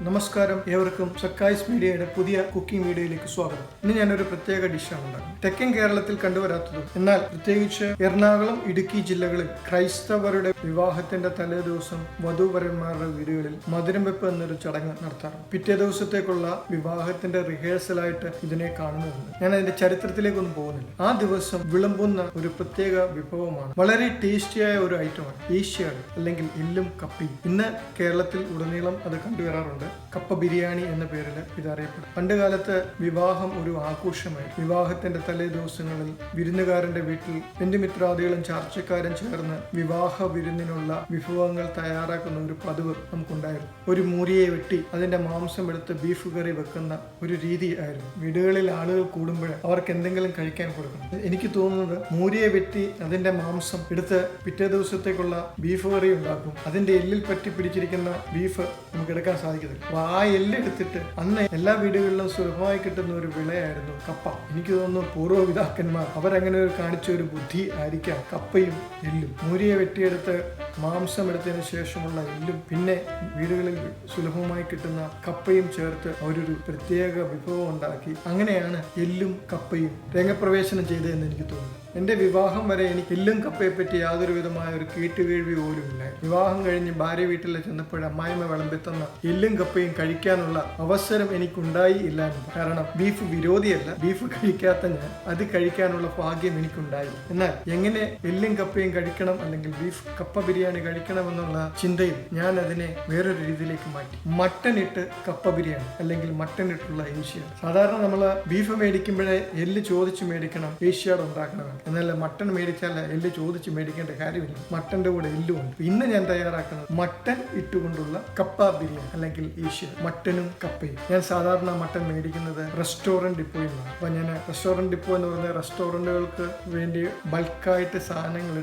നമസ്കാരം, ഏവർക്കും സക്കായ്സ് മീഡിയയുടെ പുതിയ കുക്കിംഗ് വീഡിയോയിലേക്ക് സ്വാഗതം. ഇന്ന് ഞാനൊരു പ്രത്യേക ഡിഷാണ് ഉണ്ടാക്കുന്നത്. തെക്കൻ കേരളത്തിൽ കണ്ടുവരാത്തതും എന്നാൽ പ്രത്യേകിച്ച് എറണാകുളം, ഇടുക്കി ജില്ലകളിൽ ക്രൈസ്തവരുടെ വിവാഹത്തിന്റെ തലേ ദിവസം വധൂവരന്മാരുടെ വീടുകളിൽ മധുരം വെപ്പ് എന്നൊരു ചടങ്ങ് നടത്താറുണ്ട്. പിറ്റേ ദിവസത്തേക്കുള്ള വിവാഹത്തിന്റെ റിഹേഴ്സലായിട്ട് ഇതിനെ കാണുന്നുണ്ട്. ഞാൻ അതിന്റെ ചരിത്രത്തിലേക്കൊന്നും പോകുന്നില്ല. ആ ദിവസം വിളമ്പുന്ന ഒരു പ്രത്യേക വിഭവമാണ്, വളരെ ടേസ്റ്റിയായ ഒരു ഐറ്റമാണ് ഏഷ്യാഡ് അല്ലെങ്കിൽ എല്ലും കപ്പയും. ഇന്ന് കേരളത്തിൽ ഉടനീളം അത് കണ്ടുവരാറുണ്ട്. കപ്പ ബിരിയാണി എന്ന പേരിൽ ഇത് അറിയപ്പെടും. പണ്ട് കാലത്ത് വിവാഹം ഒരു ആഘോഷമായി. വിവാഹത്തിന്റെ തലേ ദിവസങ്ങളിൽ വിരുന്നുകാരന്റെ വീട്ടിൽ ബന്ധുമിത്രാദികളും ചാർച്ചക്കാരും ചേർന്ന് വിവാഹ വിരുന്നിനുള്ള വിഭവങ്ങൾ തയ്യാറാക്കുന്ന ഒരു പതിവ് നമുക്കുണ്ടായിരുന്നു. ഒരു മൂരിയെ വെട്ടി അതിന്റെ മാംസം എടുത്ത് ബീഫ് കറി വെക്കുന്ന ഒരു രീതി ആയിരുന്നു. വീടുകളിൽ ആളുകൾ കൂടുമ്പോൾ അവർക്ക് എന്തെങ്കിലും കഴിക്കാൻ കൊടുക്കണം. എനിക്ക് തോന്നുന്നത് മൂരിയെ വെട്ടി അതിന്റെ മാംസം എടുത്ത് പിറ്റേ ദിവസത്തേക്കുള്ള ബീഫ് കറി ഉണ്ടാക്കും. അതിന്റെ എല്ലിൽ പറ്റി പിടിച്ചിരിക്കുന്ന ബീഫ് നമുക്ക് എടുക്കാൻ സാധിക്കത്തില്ല. ആ എല്ലെടുത്തിട്ട് അന്ന് എല്ലാ വീടുകളിലും സുലഭമായി കിട്ടുന്ന ഒരു വിളയായിരുന്നു കപ്പ. എനിക്ക് തോന്നുന്നു പൂർവ്വപിതാക്കന്മാർ അവരങ്ങനെ ഒരു കാണിച്ച ഒരു ബുദ്ധി ആയിരിക്കാം കപ്പയും എല്ലും. മൂരിയെ വെട്ടിയെടുത്ത് മാംസം എടുത്തതിന് ശേഷമുള്ള എല്ലും പിന്നെ വീടുകളിൽ സുലഭമായി കിട്ടുന്ന കപ്പയും ചേർത്ത് അവരൊരു പ്രത്യേക വിഭവം ഉണ്ടാക്കി. അങ്ങനെയാണ് എല്ലും കപ്പയും രംഗപ്രവേശനം ചെയ്തതെന്ന് എനിക്ക് തോന്നുന്നു. എൻ്റെ വിവാഹം വരെ എനിക്ക് എല്ലും കപ്പയെ പറ്റി യാതൊരു വിധമായ ഒരു കേട്ടുകേഴ്വി പോലും ഇല്ല. വിവാഹം കഴിഞ്ഞ് ഭാര്യ വീട്ടിൽ ചെന്നപ്പോൾ അമ്മായിമ്മ വിളമ്പിത്തന്ന എല്ലും കപ്പയും കഴിക്കാനുള്ള അവസരം എനിക്കുണ്ടായി ഇല്ല. കാരണം ബീഫ് വിരോധിയല്ല, ബീഫ് കഴിക്കാത്ത ഞാൻ അത് കഴിക്കാനുള്ള ഭാഗ്യം എനിക്കുണ്ടായി. എന്നാൽ എങ്ങനെ എല്ലും കപ്പയും കഴിക്കണം അല്ലെങ്കിൽ ബീഫ് കപ്പ ബിരിയാണി കഴിക്കണം എന്നുള്ള ചിന്തയിൽ ഞാൻ അതിനെ വേറൊരു രീതിയിലേക്ക് മാറ്റി. മട്ടൻ ഇട്ട് കപ്പ ബിരിയാണി അല്ലെങ്കിൽ മട്ടൻ ഇട്ടുള്ള ഏഷ്യാഡ്. സാധാരണ നമ്മൾ ബീഫ് മേടിക്കുമ്പോഴേ എല്ല് ചോദിച്ച് മേടിക്കണം, ഏഷ്യാഡ് ഉണ്ടാക്കണം. എന്നല്ല മട്ടൺ മേടിച്ചാൽ എല്ല് ചോദിച്ച് മേടിക്കേണ്ട കാര്യമില്ല. മട്ടന്റെ കൂടെ എല്ലും ഉണ്ട്. ഇന്ന് ഞാൻ തയ്യാറാക്കുന്നത് മട്ടൻ ഇട്ടുകൊണ്ടുള്ള കപ്പ ബിരിയാണി അല്ലെങ്കിൽ ഏഷ്യാഡ്. മട്ടനും കപ്പയും. ഞാൻ സാധാരണ മട്ടൻ മേടിക്കുന്നത് റെസ്റ്റോറന്റ് ഡിപ്പോയിൽ നിന്നാണ്. അപ്പൊ ഞാൻ റെസ്റ്റോറന്റ് ഡിപ്പോ എന്ന് പറയുന്നത് റെസ്റ്റോറന്റുകൾക്ക് വേണ്ടി ബൾക്കായിട്ട് സാധനങ്ങൾ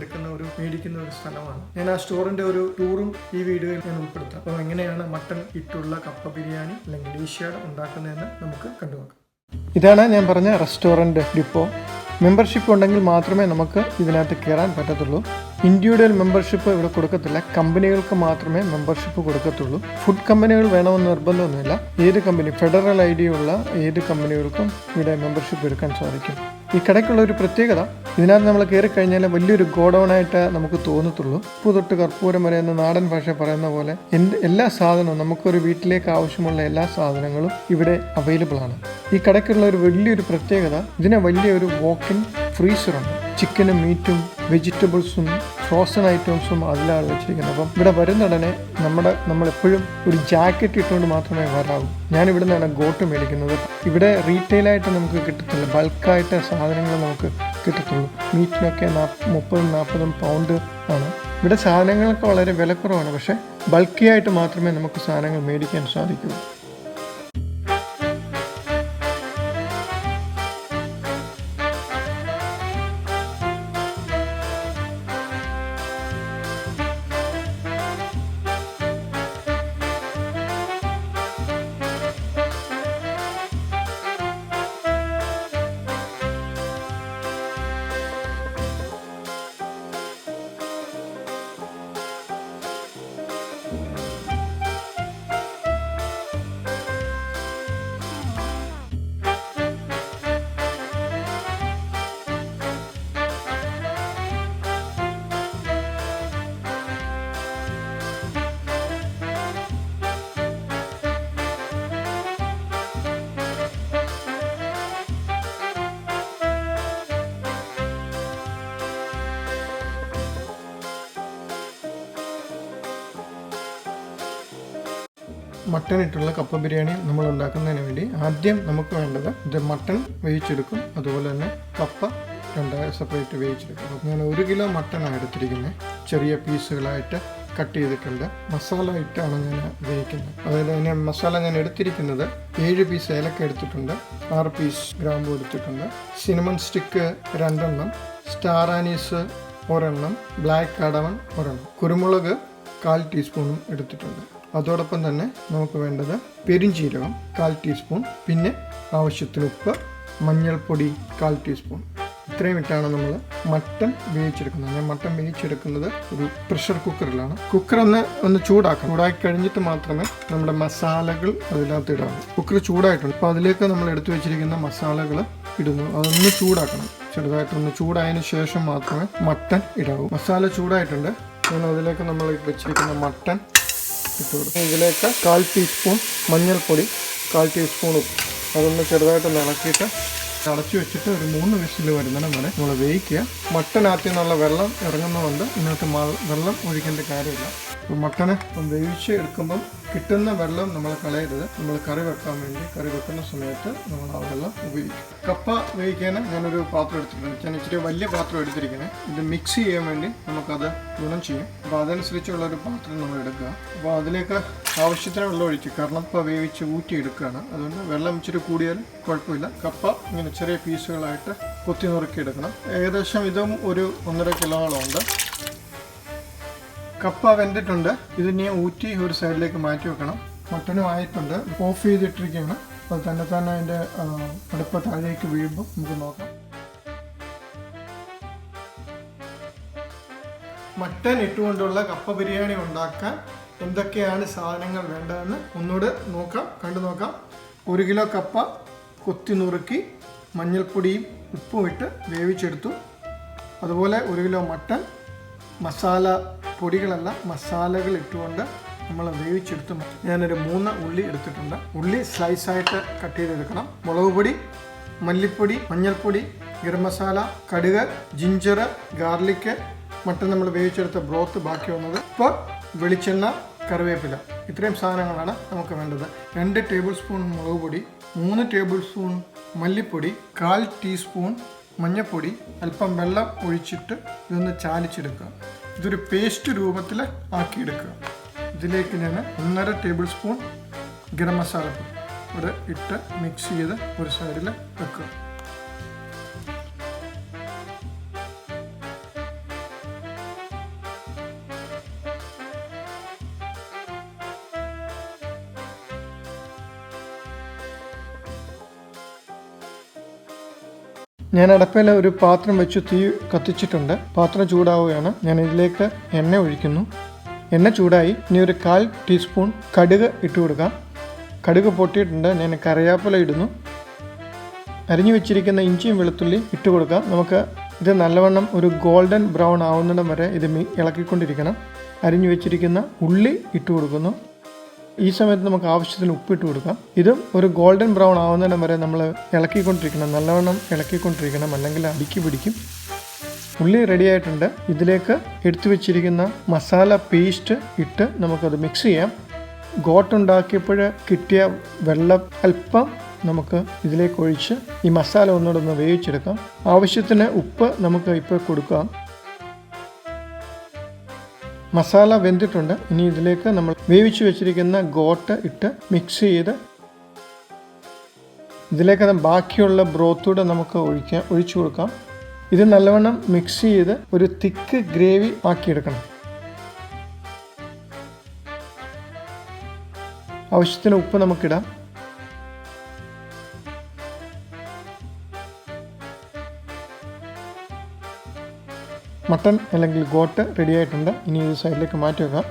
മേടിക്കുന്ന ഒരു സ്ഥലമാണ്. ഞാൻ ആ സ്റ്റോറിന്റെ ഒരു ടൂറും ഈ വീഡിയോയിൽ ഞാൻ ഉൾപ്പെടുത്താം. അപ്പോൾ എങ്ങനെയാണ് മട്ടൻ ഇട്ടുള്ള കപ്പ ബിരിയാണി അല്ലെങ്കിൽ ഏഷ്യാഡ് ഉണ്ടാക്കുന്നതെന്ന് നമുക്ക് കണ്ടുനോക്കാം. ഇതാണ് ഞാൻ പറഞ്ഞ റെസ്റ്റോറന്റ് ഡിപ്പോ. മെമ്പർഷിപ്പ് ഉണ്ടെങ്കിൽ മാത്രമേ നമുക്ക് ഇതിനകത്ത് കയറാൻ പറ്റത്തുള്ളൂ. ഇൻഡിവിജ്വൽ മെമ്പർഷിപ്പ് ഇവിടെ കൊടുക്കത്തില്ല. കമ്പനികൾക്ക് മാത്രമേ മെമ്പർഷിപ്പ് കൊടുക്കത്തുള്ളൂ. ഫുഡ് കമ്പനികൾ വേണമെന്ന് നിർബന്ധമൊന്നുമില്ല. ഏത് കമ്പനി, ഫെഡറൽ ID ഉള്ള ഏത് കമ്പനികൾക്കും ഇവിടെ മെമ്പർഷിപ്പ് എടുക്കാൻ സാധിക്കും. ഈ കടയ്ക്കുള്ള ഒരു പ്രത്യേകത, ഇതിനകത്ത് നമ്മൾ കയറി കഴിഞ്ഞാൽ വലിയൊരു ഗോഡൗണായിട്ട് നമുക്ക് തോന്നത്തുള്ളൂ. ഉപ്പ് തൊട്ട് കർപ്പൂരം വരെ എന്ന നാടൻ ഭാഷ പറയുന്ന പോലെ എല്ലാ സാധനവും, നമുക്കൊരു വീട്ടിലേക്ക് ആവശ്യമുള്ള എല്ലാ സാധനങ്ങളും ഇവിടെ അവൈലബിൾ ആണ്. ഈ കടയ്ക്കുള്ള ഒരു വലിയൊരു പ്രത്യേകത, ഇതിന് വലിയൊരു വാക്ക്-ഇൻ ഫ്രീസറുണ്ട്. ചിക്കനും മീറ്റും വെജിറ്റബിൾസും ഫ്രോസൺ ഐറ്റംസും അതിലാണ് വെച്ചിരിക്കുന്നത്. അപ്പം ഇവിടെ വരുന്നുടനെ നമ്മൾ എപ്പോഴും ഒരു ജാക്കറ്റ് ഇട്ടുകൊണ്ട് മാത്രമേ വരാവൂ. ഞാനിവിടെ നിന്നാണ് ഗോട്ട് മേടിക്കുന്നത്. ഇവിടെ റീറ്റെയിലായിട്ട് നമുക്ക് കിട്ടത്തില്ല, ബൾക്കായിട്ട് സാധനങ്ങൾ നമുക്ക് കിട്ടത്തുള്ളൂ. മീറ്റിനൊക്കെ 30-40 പൗണ്ട് ആണ്. ഇവിടെ സാധനങ്ങൾക്ക് വളരെ വിലക്കുറവാണ്, പക്ഷേ ബൾക്കിയായിട്ട് മാത്രമേ നമുക്ക് സാധനങ്ങൾ മേടിക്കാൻ സാധിക്കൂ. മട്ടൺ ഇട്ടുള്ള കപ്പ ബിരിയാണി നമ്മൾ ഉണ്ടാക്കുന്നതിന് വേണ്ടി ആദ്യം നമുക്ക് വേണ്ടത് ഇത് മട്ടൺ വേവിച്ചെടുക്കും. അതുപോലെ തന്നെ കപ്പ സെപ്പറേറ്റ് വേവിച്ചെടുക്കും. അപ്പോൾ ഞാൻ 1 കിലോ മട്ടനാണ് എടുത്തിരിക്കുന്നത്. ചെറിയ പീസുകളായിട്ട് കട്ട് ചെയ്തിട്ടുണ്ട്. മസാല ഇട്ടാണ് ഞാൻ വേവിക്കുന്നത്. അതായത് അതിന് മസാല ഞാൻ എടുത്തിരിക്കുന്നത് 7 പീസ് ഏലക്ക എടുത്തിട്ടുണ്ട്, 6 പീസ് ഗ്രാമ്പൂ എടുത്തിട്ടുണ്ട്, സിനമൺ സ്റ്റിക്ക് 2 എണ്ണം, സ്റ്റാർ ആനീസ് 1 എണ്ണം, ബ്ലാക്ക് കാർഡമം 1 എണ്ണം, കുരുമുളക് 1/4 ടീസ്പൂണും എടുത്തിട്ടുണ്ട്. അതോടൊപ്പം തന്നെ നമുക്ക് വേണ്ടത് പെരുംജീരകം 1/4 ടീസ്പൂൺ, പിന്നെ ആവശ്യത്തിന് ഉപ്പ്, മഞ്ഞൾപ്പൊടി 1/4 ടീസ്പൂൺ. ഇത്രയും ഇട്ടാണ് നമ്മൾ മട്ടൺ വേവിച്ചെടുക്കുന്നത്. ഞാൻ മട്ടൺ വേവിച്ചെടുക്കുന്നത് ഒരു പ്രഷർ കുക്കറിലാണ്. കുക്കർ ഒന്ന് ചൂടാക്കണം. ചൂടാക്കി കഴിഞ്ഞിട്ട് മാത്രമേ നമ്മുടെ മസാലകൾ അതിനകത്ത് ഇടാവൂ. കുക്കർ ചൂടായിട്ടുണ്ട്. അപ്പോൾ അതിലേക്ക് നമ്മൾ എടുത്തു വെച്ചിരിക്കുന്ന മസാലകൾ ഇടുന്നു. അതൊന്ന് ചൂടാക്കണം. ചെറുതായിട്ടൊന്ന് ചൂടായതിനു ശേഷം മാത്രമേ മട്ടൺ ഇടാവൂ. മസാല ചൂടായിട്ടുണ്ട്. അതിലേക്ക് നമ്മൾ വെച്ചിരിക്കുന്ന മട്ടൺ ഇട്ട് കൊടുക്കും. ഇതിലേക്ക് 1/4 ടീസ്പൂൺ മഞ്ഞൾപ്പൊടി, 1/4 ടീസ്പൂൺ ഉപ്പ്, അതൊന്ന് ചെറുതായിട്ടൊന്ന് ഇളക്കിയിട്ട് അടച്ചു വെച്ചിട്ട് ഒരു 3 വിസിൽ വരുന്നിടം വരെ നമ്മൾ വേവിക്കുക. മട്ടനകത്ത് നിന്നുള്ള വെള്ളം ഇറങ്ങുന്നതുകൊണ്ട് ഇതിനകത്ത് വെള്ളം ഒഴിക്കേണ്ട കാര്യമില്ല. അപ്പോൾ മട്ടനെ വേവിച്ച് എടുക്കുമ്പം കിട്ടുന്ന വെള്ളം നമ്മൾ കളയരുത്. നമ്മൾ കറി വെക്കാൻ വേണ്ടി കറി വെക്കുന്ന സമയത്ത് നമ്മൾ ആ വെള്ളം ഉപയോഗിക്കും. കപ്പ വേവിക്കാൻ ഞാനൊരു പാത്രം എടുത്തിട്ടുണ്ട്. ഞാൻ ഇച്ചിരി വലിയ പാത്രം എടുത്തിരിക്കുന്നത്. ഇത് മിക്സ് ചെയ്യാൻ വേണ്ടി നമുക്കത് ഗുണം ചെയ്യും. അപ്പോൾ അതനുസരിച്ചുള്ള ഒരു പാത്രം നമ്മൾ എടുക്കുക. അപ്പോൾ അതിലേക്ക് ആവശ്യത്തിന് വെള്ളം ഒഴിക്കും. കാരണം കപ്പ വേവിച്ച് ഊറ്റിയെടുക്കുകയാണ്. അതുകൊണ്ട് വെള്ളം ഇച്ചിരി കൂടിയാൽ കുഴപ്പമില്ല. കപ്പ ഇങ്ങനെ ചെറിയ പീസുകളായിട്ട് കൊത്തി നുറുക്കി എടുക്കണം. ഏകദേശം ഇതും ഒരു 1.5 കിലോളം ഉണ്ട്. കപ്പ വെന്തിട്ടുണ്ട്. ഇതിനെ ഊറ്റി ഒരു സൈഡിലേക്ക് മാറ്റി വെക്കണം. മട്ടനും ആയിട്ടുണ്ട്. ഓഫ് ചെയ്തിട്ടിരിക്കുകയാണ്. അപ്പോൾ തന്നെ അതിൻ്റെ അടുപ്പ് താഴേക്ക് വീഴുമ്പോൾ നമുക്ക് നോക്കാം. മട്ടൻ ഇട്ടുകൊണ്ടുള്ള കപ്പ ബിരിയാണി ഉണ്ടാക്കാൻ എന്തൊക്കെയാണ് സാധനങ്ങൾ വേണ്ടതെന്ന് ഒന്നുകൂടെ കണ്ടു നോക്കാം. 1 കിലോ കപ്പ കൊത്തി നുറുക്കി മഞ്ഞൾപ്പൊടിയും ഉപ്പും ഇട്ട് വേവിച്ചെടുത്തു. അതുപോലെ 1 കിലോ മട്ടൻ മസാല പൊടികളല്ല മസാലകൾ ഇട്ടുകൊണ്ട് നമ്മൾ വേവിച്ചെടുത്തു. ഞാനൊരു 3 ഉള്ളി എടുത്തിട്ടുണ്ട്. ഉള്ളി സ്ലൈസായിട്ട് കട്ട് ചെയ്തെടുക്കണം. മുളക് പൊടി, മല്ലിപ്പൊടി, മഞ്ഞൾപ്പൊടി, ഗരം മസാല, കടുക്, ജിഞ്ചർ, ഗാർലിക്ക്, മട്ടൻ നമ്മൾ വേവിച്ചെടുത്ത ബ്രോത്ത് ബാക്കി വന്നത്, ഇപ്പോൾ വെളിച്ചെണ്ണ, കറിവേപ്പില. ഇത്രയും സാധനങ്ങളാണ് നമുക്ക് വേണ്ടത്. 2 ടേബിൾ സ്പൂൺ മുളക് പൊടി, 3 ടേബിൾ സ്പൂൺ മല്ലിപ്പൊടി, 1/4 ടീസ്പൂൺ മഞ്ഞൾപ്പൊടി, അല്പം വെള്ളം ഒഴിച്ചിട്ട് ഇതൊന്ന് ചാലിച്ചെടുക്കുക. ഇതൊരു പേസ്റ്റ് രൂപത്തിൽ ആക്കിയെടുക്കുക. ഇതിലേക്ക് ഞാൻ 1.5 ടേബിൾ സ്പൂൺ ഗരം മസാലപ്പൊടി ഇവിടെ ഇട്ട് മിക്സ് ചെയ്ത് ഒരു സൈഡിൽ വെക്കുക. ഞാൻ അടപ്പയിൽ ഒരു പാത്രം വെച്ച് തീ കത്തിച്ചിട്ടുണ്ട്. പാത്രം ചൂടാവുകയാണ്. ഞാൻ ഇതിലേക്ക് എണ്ണ ഒഴിക്കുന്നു. എണ്ണ ചൂടായി. ഇനി ഒരു 1/4 ടീസ്പൂൺ കടുക് ഇട്ട് കൊടുക്കാം. കടുക് പൊട്ടിയിട്ടുണ്ട്. ഞാൻ കറിവേപ്പില ഇടുന്നു. അരിഞ്ഞു വെച്ചിരിക്കുന്ന ഇഞ്ചിയും വെളുത്തുള്ളി ഇട്ട് കൊടുക്കാം. നമുക്ക് ഇത് നല്ലവണ്ണം ഒരു ഗോൾഡൻ ബ്രൗൺ ആവുന്നിടം വരെ ഇത് ഇളക്കിക്കൊണ്ടിരിക്കണം. അരിഞ്ഞു വെച്ചിരിക്കുന്ന ഉള്ളി ഇട്ട് കൊടുക്കുന്നു. ഈ സമയത്ത് നമുക്ക് ആവശ്യത്തിന് ഉപ്പിട്ട് കൊടുക്കാം. ഇതും ഒരു ഗോൾഡൻ ബ്രൗൺ ആവുന്നിടം വരെ നമ്മൾ ഇളക്കിക്കൊണ്ടിരിക്കണം. നല്ലവണ്ണം ഇളക്കിക്കൊണ്ടിരിക്കണം, അല്ലെങ്കിൽ അടിക്ക് പിടിക്കും. ഉള്ളി റെഡി ആയിട്ടുണ്ട്. ഇതിലേക്ക് എടുത്തു വെച്ചിരിക്കുന്ന മസാല പേസ്റ്റ് ഇട്ട് നമുക്കത് മിക്സ് ചെയ്യാം. ഗോട്ട് ഉണ്ടാക്കിയപ്പോൾ കിട്ടിയ വെള്ളം അല്പം നമുക്ക് ഇതിലേക്ക് ഒഴിച്ച് ഈ മസാല ഒന്നുകൂടെ ഒന്ന് വേവിച്ചെടുക്കാം. ആവശ്യത്തിന് ഉപ്പ് നമുക്ക് ഇപ്പോൾ കൊടുക്കാം. മസാല വെന്തിട്ടുണ്ട്. ഇനി ഇതിലേക്ക് നമ്മൾ വേവിച്ച് വെച്ചിരിക്കുന്ന ഗോട്ട് ഇട്ട് മിക്സ് ചെയ്ത് ഇതിലേക്ക് ബാക്കിയുള്ള ബ്രോത്തൂടെ നമുക്ക് ഒഴിച്ചു കൊടുക്കാം. ഇത് നല്ലവണ്ണം മിക്സ് ചെയ്ത് ഒരു തിക്ക് ഗ്രേവി ആക്കിയെടുക്കണം. ആവശ്യത്തിന് ഉപ്പ് നമുക്കിടാം. മട്ടൺ അല്ലെങ്കിൽ ഗോട്ട് റെഡി ആയിട്ടുണ്ട്. ഇനി ഇത് സൈഡിലേക്ക് മാറ്റി വെക്കാം.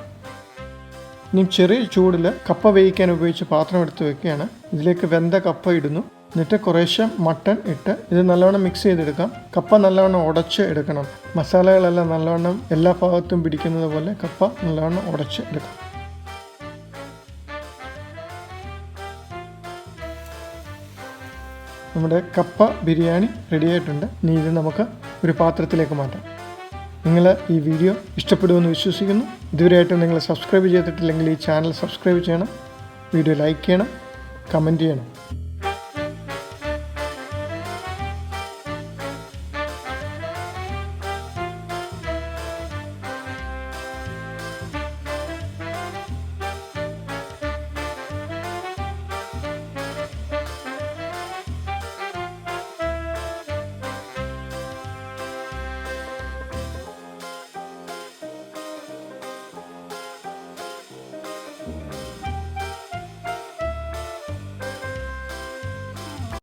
ഇനി ചെറിയ ചൂടിൽ കപ്പ വേവിക്കാൻ ഉപയോഗിച്ച് പാത്രം എടുത്ത് വെക്കുകയാണ്. ഇതിലേക്ക് വെന്ത കപ്പ ഇടുന്നു. എന്നിട്ട് കുറേശ്ശെ മട്ടൺ ഇട്ട് ഇത് നല്ലവണ്ണം മിക്സ് ചെയ്തെടുക്കാം. കപ്പ നല്ലവണ്ണം ഉടച്ച് എടുക്കണം. മസാലകളെല്ലാം നല്ലവണ്ണം എല്ലാ ഭാഗത്തും പിടിക്കുന്നത് പോലെ കപ്പ നല്ലവണ്ണം ഉടച്ച് എടുക്കാം. നമ്മുടെ കപ്പ ബിരിയാണി റെഡി ആയിട്ടുണ്ട്. ഇനി ഇത് നമുക്ക് ഒരു പാത്രത്തിലേക്ക് മാറ്റാം. നിങ്ങൾ ഈ വീഡിയോ ഇഷ്ടപ്പെടുമെന്ന് വിശ്വസിക്കുന്നു. ഇതുവരെയായിട്ടും നിങ്ങൾ സബ്സ്ക്രൈബ് ചെയ്തിട്ടില്ലെങ്കിൽ ഈ ചാനൽ സബ്സ്ക്രൈബ് ചെയ്യണം. വീഡിയോ ലൈക്ക് ചെയ്യണം, കമൻറ്റ് ചെയ്യണം.